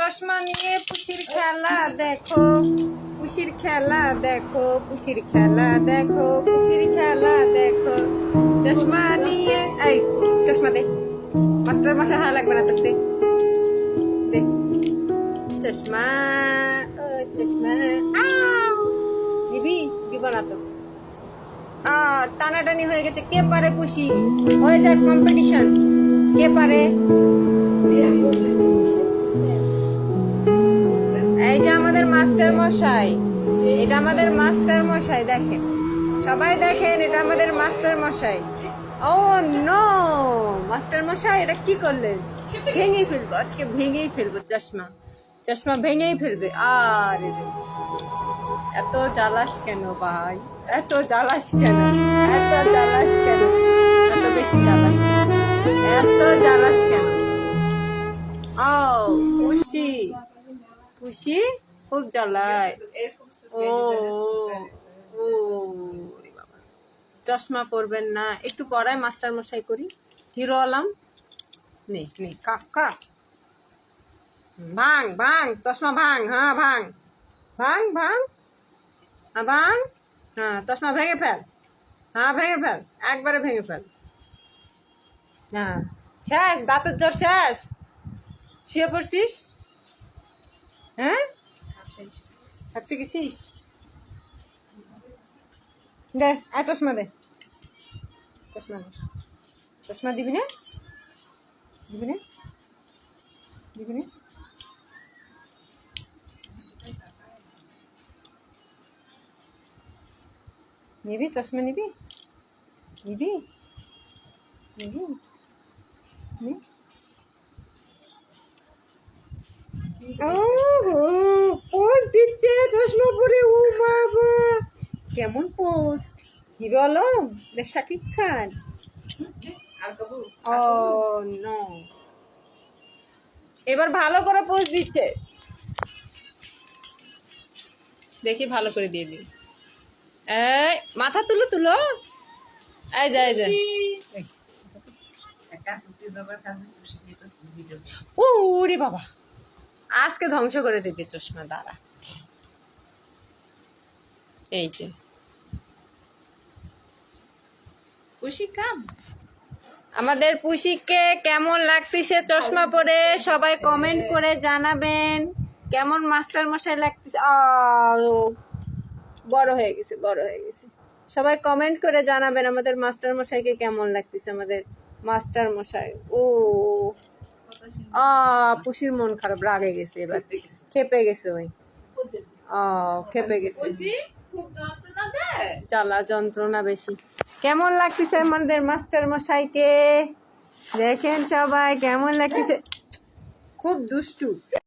চশমা নিয়ে পুষির খেলা দেখো, পুষির খেলা দেখো, পুষির খেলা দেখো, পুষির খেলা দেখো। চশমা নিয়ে এই চশমা দে, মাস্টার মশাই হওয়া লাগবে না তোর, দে দে চশমা। ও চশমা নিবি? দিব না তো। টানাটানি হয়ে গেছে, কে পারে পুষি, হয়ে যায় কম্পিটিশন, কে পারে। এই যে আমাদের মাস্টার মশাই, এটা আমাদের মাস্টার মশাই, দেখেন সবাই দেখেন, এটা আমাদের মাস্টার মশাই। ও নো, মাস্টার মশাই এটা কি করলেন? ভেঙেই ফেলবো আজকে, ভেঙেই ফেলবো চশমা, চশমা ভেঙেই ফেলবে। আর এত জ্বালাস কেন ভাই, এত জ্বালাস কেন, এত জ্বালাস কেন, এত বেশি জ্বালাস কেন, এত জ্বালাস কেন? ও খুশি, খুশি খুব জ্বালায়। ও ও বাবা, চশমা পরবেন না, একটু পড়ায় মাস্টার মশাই করি, হিরো আলম নে নে কা কা, ভাঙ ভাঙ চশমা ভাঙ, হ্যাঁ ভাঙ ভাঙ ভাঙ, হ্যাঁ ভাঙ, হ্যাঁ চশমা ভেঙে ফেল, হ্যাঁ ভেঙে ফেল, একবারে ভেঙে ফেল। হ্যাঁ শেষ, দাঁতের জোর শেষ, শুয়ে পড়ছিস? হ্যাঁ ভাবছি গেছিস, দে চশমা দে, চশমা দে, চশমা দিবি না, দিবি না, দিবি না? নিবি চশমা, নিবি নিবি নিবি নি? পোস্ট দিচ্ছে চশমা পরে, ও বাবা কেমন পোস্ট, হিরো আলম না শাকিব খান? ও নো, এবার ভালো করে পোস্ট দিচ্ছে, দেখি ভালো করে দিয়ে দিই। এই মাথা তুলো তুলো, এই যায় যায়, ওরে বাবা আজকে ধ্বংস করে দিবে চশমা, দ্বারা এই যে পুষি কাম। আমাদের পুষিকে কেমন লাগতেছে চশমা পরে সবাই কমেন্ট করে জানাবেন, কেমন মাস্টার মশাই লাগতেছে। বড় হয়ে গেছে, বড় হয়ে গেছে, সবাই কমেন্ট করে জানাবেন আমাদের মাস্টার মশাইকে কেমন লাগতেছে, আমাদের মাস্টার মশাই। ও পুষির মন খারাপ, রাগে গেছে, এবার খেপে গেছে, ওই খেপে গেছে, জ্বালা যন্ত্রণা বেশি। কেমন লাগতেছে আমাদের মাস্টার মশাইকে, দেখেন সবাই কেমন লাগতেছে, খুব দুষ্টু।